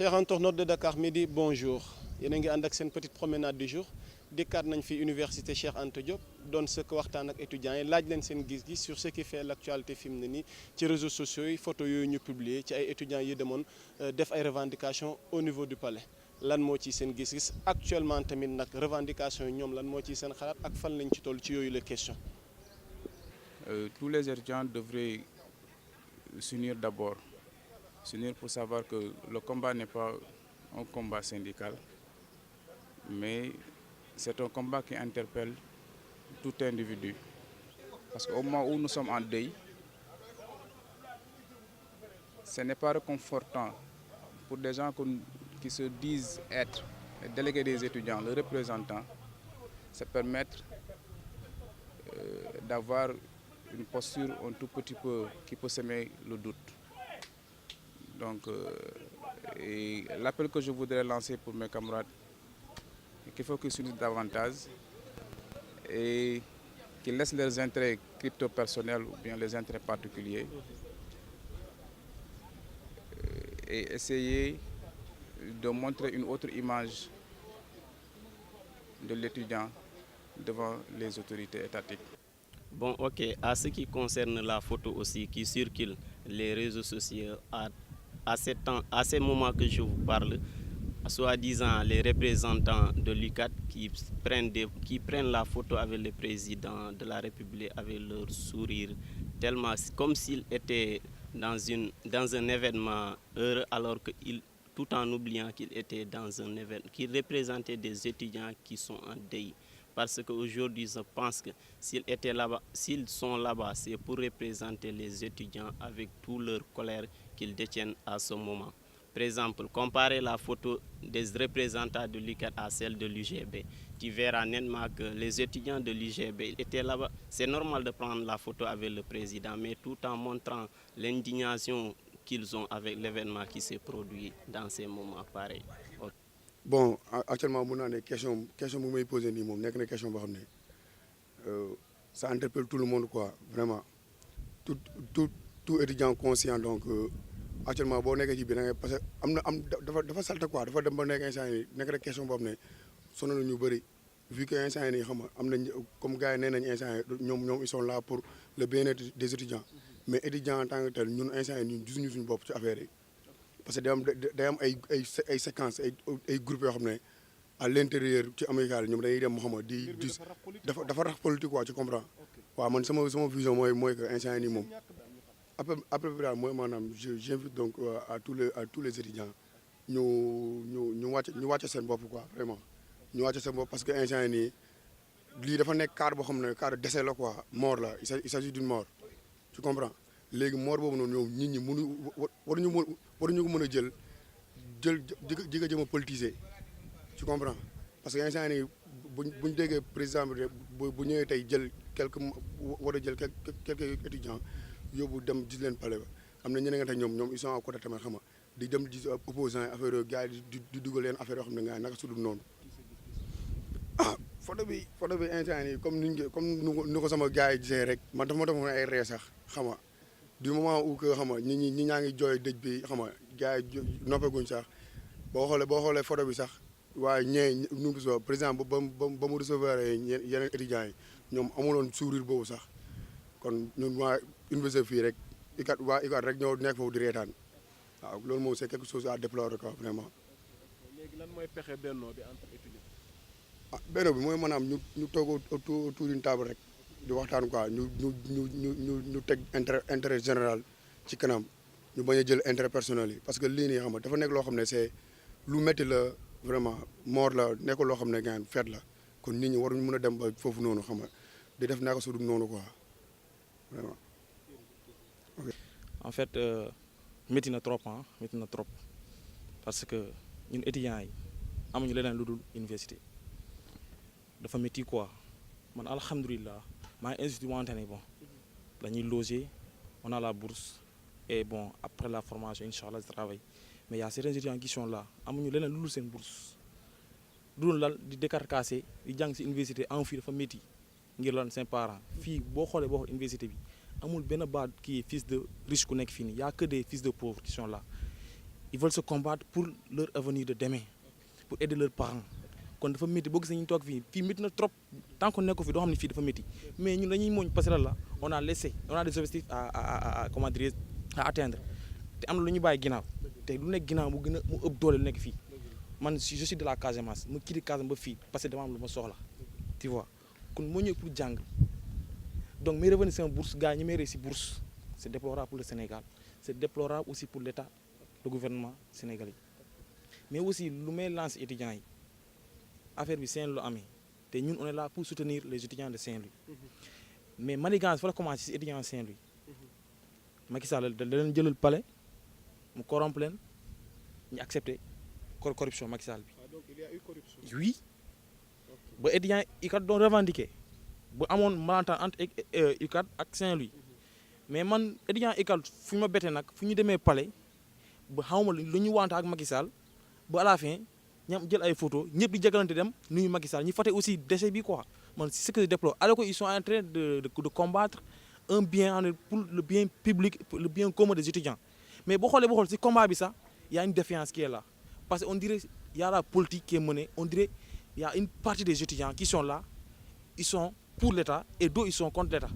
Chers internautes de Dakar Midi, bonjour. Yéen a ngi ànd ak seen petite promenade du jour dikkaat nañ fi université Cheikh Anta Diop doon sëkk waxtaan ak étudiants yi laaj leen seen gis-gis sur ce qui fait l'actualité fi mu ne nii ci réseaux sociaux yi photo yooyu ñu publier ci ay étudiants yi demoon def ay revendications au niveau du palais lan moo ci seen gis-gis actuellement tamit nag revendications yi ñoom lan moo ci seen xalaat ak fan lañ ci toll ci yooyu la question. Tous les étudiants devraient s'unir d'abord. S'unir pour savoir que le combat n'est pas un combat syndical, mais c'est un combat qui interpelle tout individu. Parce qu'au moment où nous sommes en deuil, ce n'est pas réconfortant pour des gens qui se disent être les délégués des étudiants, le représentant, se permettre d'avoir une posture un tout petit peu qui peut semer le doute. Donc, et l'appel que je voudrais lancer pour mes camarades, qu'il faut qu'ils s'unissent davantage et qu'ils laissent leurs intérêts crypto-personnels ou bien les intérêts particuliers et essayer de montrer une autre image de l'étudiant devant les autorités étatiques. Bon, ok. À ce qui concerne la photo aussi qui circule les réseaux sociaux à ces moments que je vous parle, soi-disant les représentants de l'UCAD qui prennent la photo avec le président de la République avec leur sourire, tellement comme s'ils étaient dans un événement heureux alors tout en oubliant qu'ils étaient dans un événement, qu'ils représentaient des étudiants qui sont en deuil. Parce qu'aujourd'hui, je pense que s'ils sont là-bas, c'est pour représenter les étudiants avec toute leur colère qu'ils détiennent à ce moment. Par exemple, comparer la photo des représentants de l'UCAD à celle de l'UGB. Tu verras nettement que les étudiants de l'UGB étaient là-bas. C'est normal de prendre la photo avec le président, mais tout en montrant l'indignation qu'ils ont avec l'événement qui s'est produit dans ces moments pareils. Okay. Bon, actuellement mun naa ne question bu may posé nii moom nekk na question boo xam ne ça interpelle tout le monde quoi vraiment tout étudiant conscient donc actuellement boo nekkee ci biir da ngay parce que dafa salte quoi dafa dem ba nekk instant yi nekk na question boo xam ne sonal na ñu bëri vu que instant yi nii xam nga am nañ comme gars yi nee nañ instant yi ñoom ils sont là pour le bien-être des étudiants mais étudiants en tant que tel ñun instant yi ñun gisuñu suñu bopp ci affaire yi. parce que day am ay séquences ay groupes yoo xam ne à l'intérieur ci amical ñoom dañuy dem xam di dafa rax politique quoi tu comprends waaw man sama vision mooy que instant nii moom après daal mooy maanaam j'invite donc à tous les étudiants ñu wàcce seen bopp quoi vraiment ñu wàcce seen bopp parce que instant nii lii dafa nekk cadre boo xam ne cadre décès la quoi mort la il s'agit d'une mort tu comprends léegi mort boobu noonu ñoom nit ñi waruñu ko mën a jël di ko jëm a politiser tu comprends parce que instant nii buñ déggee président bi bu ñëwee tey jël war a jël quelques étudiants yóbbu dem gis leen palais ba am na ñeneen nga ñoom ils sont à côté tamit xam nga di dem di opposants yi affaire yooyu gars yi di dugal leen affaire yoo xam ne nga naka sudul noonu photo bi instant nii comme ni ko sama gars yi gisee rek man dafa ma defoon ay ree sax xam nga du moment où que xam nga ñi ñaa ngi jooy dëj bi xam nga gars yi noppeeguñ sax boo xoolee photo bi sax waaye nu so président ba mu recevoir yeneen étudiants yi ñoom amuloon sourire boobu sax kon ñun waa université fii rek ICAT rek ñoo nekk foofu di reetaan waaw loolu moom c'est quelque chose à déplorer quoi vraiment. léegi lan mooy pexe bennoo bi entre étudiants. bennoo bi mooy maanaam ñu toog autour d'une table rek. di waxtaan quoi ñu teg intérêt général ci kanam ñu bañ a jël intérêt personnel yi parce que lii nii xam nga dafa nekk loo xam ne c'est lu métti la vraiment mort la nekkul loo xam ne gaan feet la kon nit ñi waruñu mën a dem ba foofu noonu xam nga di def naka su dul noonu quoi vraiment. Okay. En fait métti na trop parce que ñun étudiants yi amuñu leneen lu dul université dafa métti quoi man alhamdulilah. maa ngi institut wante ne bon dañuy loger on a la bourse et bon après la formation incha allah travail mais y a certains étudiants qui sont là amuñu leneen lu dul seen bourse du dul lal di décarcasser di jàng si université en fii dafa métti ngir lan seen parents fii boo xoolee université bi amul benn baat kii fils de riche ku nekk fii nii y a que des fils de pauvres qui sont là ils veulent se combattre pour leur avenir de demain, pour aider leurs parents. Kon dafa métti boo gisee ñu toog fii métti na trop tant qu'on nekk fi doo xam ne fii dafa métti mais ñun dañuy mooñ parce que là on a des objectifs à comment dire à atteindre te am na lu ñu bàyyi ginnaaw te lu nekk ginnaaw mu ëpp doole lu nekk fii man je suis de la Casamance ma kii di Casamance ba fii parce que dama am lu ma soxla tu vois kon moo ñëw pour jàng donc mes revenus sama bourse gars ñi may réussi bourse c'est déplorable pour le Sénégal c'est déplorable aussi pour l'État le gouvernement sénégalais mais aussi lu may lance étudiants yi affaire bi Saint-Louis la amee te ñun on est là pour soutenir les étudiants de Saint-Louis mais manigance fa la commencé si étudiants Saint-Louis Macky Sall da leen jëlal palais mu corrompre leen ñu accepté corruption Macky Sall bi. Donc il y a eu corruption. Oui ba étudiants UCAD doon revendiquer bu amoon malentendu entre UCAD ak Saint-Louis mais man étudiants UCAD fu ñu ma bette nag fu ñu demee palais ba xawma lu ñu wante ak Macky Sall ba à la fin. ñam jël ay photos ñëpp di jagalante dem nuyu Macky Sall ñu fàtte aussi décès bi quoi man c'est ce que je déplore alors qu'ils sont en train de combattre un bien pour le bien public pour le bien commun des étudiants mais boo xoolee si combat bi sax y a une défiance qui est là parce que on dirait y a la politique qui est menée on dirait y a une partie des étudiants qui sont là ils sont pour l'État et d'autres ils sont contre l'État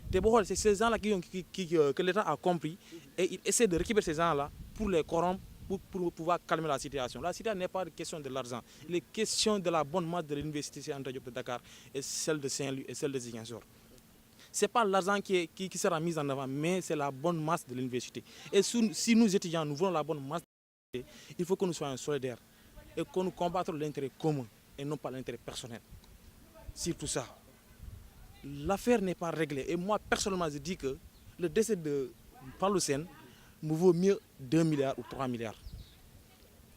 te boo xoolee c'est ces gens-là que l'État a compris et il essaie de récupérer ces gens-là pour les corrompre pour pouvoir calmer la situation. La situation n'est pas une question de l'argent. Il est question de la bonne masse de l'université Cheikh Anta Diop de Dakar et celle de Saint-Louis et celle de Ziguinchor. Ce n'est pas l'argent qui sera mis en avant, mais c'est la bonne masse de l'université. Et si nous étudiants, nous voulons la bonne masse de l'université, il faut que nous soyons solidaires et que nous combattions l'intérêt commun et non pas l'intérêt personnel. Surtout ça. L'affaire n'est pas réglée. Et moi, personnellement, je dis que le décès de Fallou Sène me vaut mieux 2 milliards ou 3 milliards.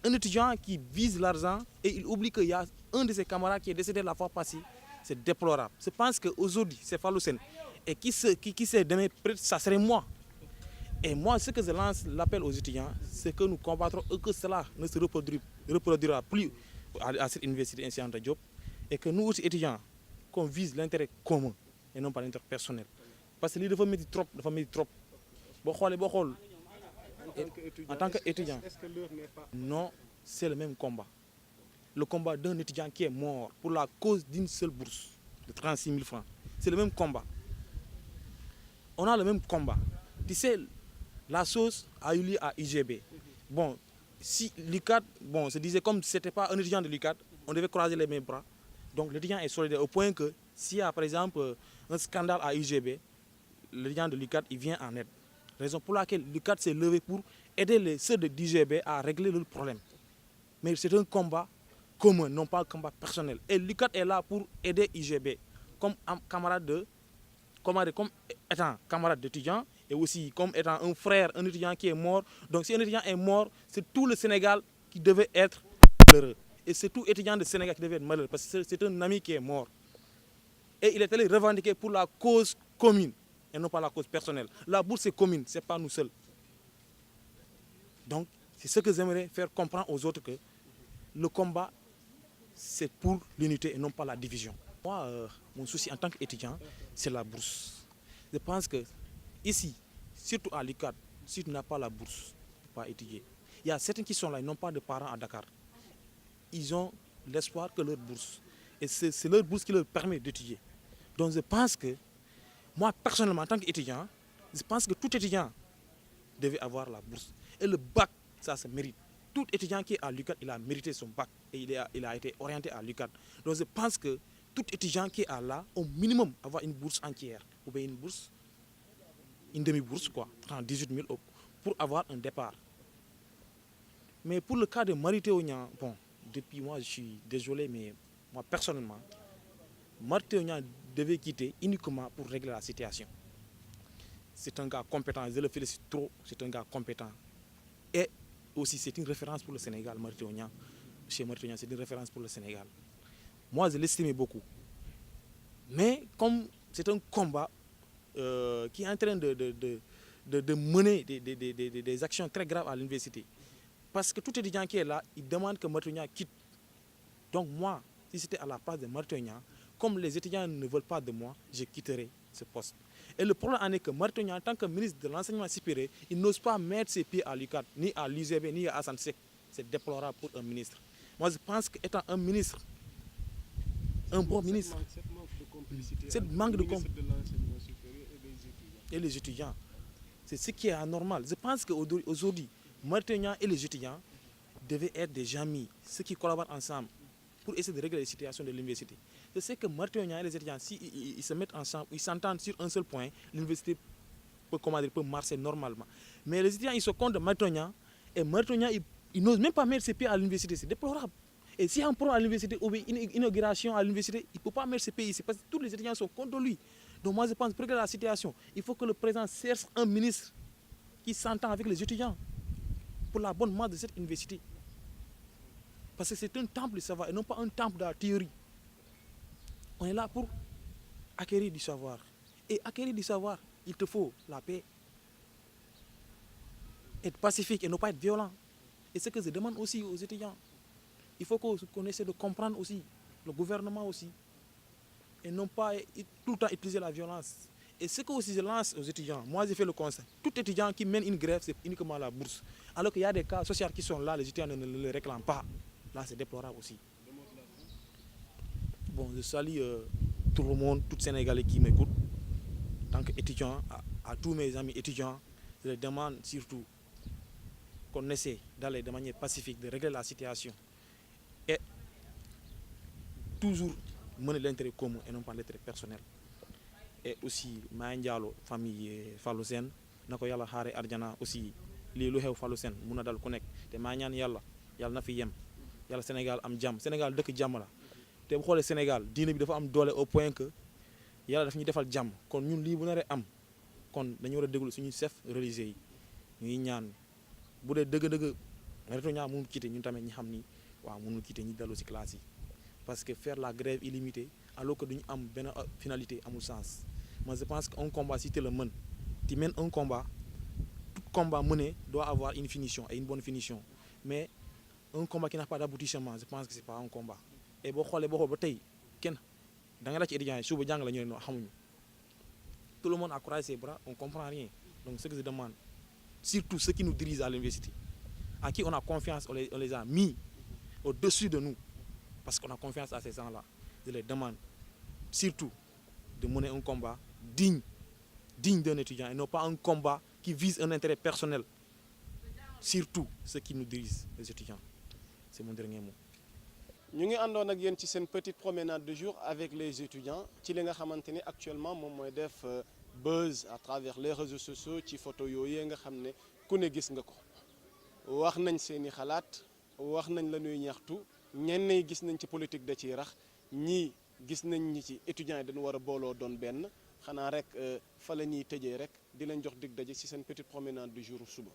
Un étudiant qui vise l'argent et il oublie qu'il y a un de ses camarades qui est décédé la fois passée, c'est déplorable. Je pense qu'aujourd'hui, c'est Fallou Sène. Et qui sait demain, peut-être ça serait moi. Et moi, ce que je lance l'appel aux étudiants, c'est que nous combattrons et que cela ne se reproduira plus à cette université Cheikh Anta Diop. Et que nous aussi, étudiants, qu'on vise l'intérêt commun et non pas l'intérêt personnel. Parce que lui, il faut mettre trop. En tant qu'étudiant, est-ce que l'heure n'est pas... Non, c'est le même combat. Le combat d'un étudiant qui est mort pour la cause d'une seule bourse de 36 000 francs. C'est le même combat. On a le même combat. Tu sais, la chose a eu lieu à UGB. Bon, si l'UCAD, bon, se disait comme ce n'était pas un étudiant de l'UCAD, on devait croiser les mêmes bras. Donc l'étudiant est solidaire au point que s'il y a par exemple un scandale à UGB, l'étudiant de l'UCAD, il vient en aide. Raison pour laquelle l'UCAD s'est levé pour aider ceux de l'UGB à régler leurs problèmes. Mais c'est un combat commun, non pas un combat personnel. Et l'UCAD est là pour aider UGB comme étant camarade d'étudiant et aussi comme étant un frère, un étudiant qui est mort. Donc si un étudiant est mort, c'est tout le Sénégal qui devait être malheureux. Et c'est tout étudiant du Sénégal qui devait être malheureux parce que c'est un ami qui est mort. Et il est allé revendiquer pour la cause commune et non pas la cause personnelle. La bourse est commune, ce n'est pas nous seuls. Donc, c'est ce que j'aimerais faire comprendre aux autres que le combat, c'est pour l'unité et non pas la division. Moi, mon souci en tant qu'étudiant, c'est la bourse. Je pense que ici, surtout à l'UCAD, si tu n'as pas la bourse, tu ne peux pas étudier. Il y a certains qui sont là, ils n'ont pas de parents à Dakar. Ils ont l'espoir que leur bourse. Et c'est leur bourse qui leur permet d'étudier. Donc je pense que, moi personnellement, en tant qu'étudiant, je pense que tout étudiant devait avoir la bourse. Et le bac, ça se mérite. Tout étudiant qui est à l'UCAD, il a mérité son bac et il a été orienté à l'UCAD. Donc je pense que tout étudiant qui est là, au minimum, avoir une bourse entière. Ou bien une bourse, une demi-bourse, quoi, 18 000 euros, pour avoir un départ. Mais pour le cas de Mary Teuw Niane, bon, depuis moi je suis désolé, mais moi personnellement, Mary Teuw Niane devait quitter uniquement pour régler la situation. C'est un gars compétent, je le félicite trop, c'est un gars compétent. Et aussi c'est une référence pour le Sénégal, Mary Teuw Niane. Chez Mary Teuw Niane, c'est une référence pour le Sénégal. Moi je l'estimais beaucoup. Mais comme c'est un combat qui est en train de mener des actions très graves à l'université, parce que tout étudiant qui est là, il demande que Mary Teuw Niane quitte. Donc moi, si c'était à la place de Mary Teuw Niane, comme les étudiants ne veulent pas de moi, je quitterai ce poste. Et le problème en est que Mary Teuw Niane, en tant que ministre de l'enseignement supérieur, il n'ose pas mettre ses pieds à l'UCAD, ni à l'USB, ni à Assane Seck. C'est déplorable pour un ministre. Moi, je pense qu'étant un ministre, un bon ministre, cette manque de complicité et les étudiants, c'est ce qui est anormal. Je pense qu'aujourd'hui, Mary Teuw Niane et les étudiants devaient être des amis, ceux qui collaborent ensemble pour essayer de régler les situations de l'université. Je sais que Mary Teuw Niane et les étudiants, s'ils se mettent ensemble, ils s'entendent sur un seul point, l'université peut marcher normalement. Mais les étudiants, ils sont contre Mary Teuw Niane, et Mary Teuw Niane, ils n'osent même pas mettre ses pieds à l'université, c'est déplorable. Et s'il y a un problème à l'université ou une inauguration à l'université, il ne peut pas mettre ses pieds ici, parce que tous les étudiants sont contre lui. Donc moi je pense, pour régler la situation, il faut que le président cherche un ministre qui s'entend avec les étudiants pour la bonne marche de cette université. Parce que c'est un temple de savoir et non pas un temple de la théorie. On est là pour acquérir du savoir. Et acquérir du savoir, il te faut la paix. Être pacifique et ne pas être violent. Et ce que je demande aussi aux étudiants. Il faut qu'on essaie de comprendre aussi, le gouvernement aussi. Et non pas tout le temps utiliser la violence. Et ce que aussi je lance aux étudiants, moi j'ai fait le constat. Tout étudiant qui mène une grève, c'est uniquement la bourse. Alors qu'il y a des cas sociaux qui sont là, les étudiants ne le réclament pas. Là, c'est déplorable aussi. Bon, je salue tout le monde, tous les Sénégalais qui m'écoutent. En tant qu'étudiant, à tous mes amis étudiants, je leur demande surtout qu'on essaie d'aller de manière pacifique, de régler la situation. Et toujours mener l'intérêt commun et non pas l'intérêt personnel. Et aussi, Maye Diallo, famille Fallou Sène, nako yàlla xaare arjana aussi lii lu xew Fallou Sène mun na dal ku nekk te maa ñaan yàlla na fi yem yàlla Sénégal am jàmm Sénégal dëkk jàmm la te bu xoolee Sénégal diine bi dafa am doole au point que yàlla daf ñu defal jàmm kon ñun lii bu naree am kon dañu war a déglu suñu chef religieux yi ñuy ñaan bu dee dëgg-dëgg Mary Teuw Niane mënul quitter ñun tamit ñi xam ni waaw mënul quitter ñi dellu ci classe yi parce que faire la grève illimitée alors que duñu am benn finalité amul sens. Moi je pense qu'un combat, si tu le mènes, tu mènes un combat, tout combat mené doit avoir une finition et une bonne finition. Mais un combat qui n'a pas d'aboutissement, je pense que ce n'est pas un combat. Et si tu regardes, tout le monde a croisé ses bras, on ne comprend rien. Donc ce que je demande, surtout ceux qui nous dirigent à l'université, à qui on a confiance, on les a mis au-dessus de nous, parce qu'on a confiance à ces gens-là. Je les demande, surtout, de mener un combat digne d'un étudiant et non pas un combat qui vise un intérêt personnel. Surtout ceux qui nous dirigent, les étudiants. C'est mon dernier mot. Nous avons une petite promenade de jour avec les étudiants. Ci li nga xamanteni actuellement mom moy def buzz à travers les réseaux sociaux ci photo yoyé nga xamné ku ne gis nga ko. Wax nañ seeni xalaat, wax nañ la ñuy ñaxtu, ñenn ñi gis nañ ci politique da ci rax, ñi gis nañ ni ci étudiants yi dañu war a booloo doon benn xanaa rek fa la ñuy tëjee rek di leen jox dig daje ci seen petite promenade du jour suba.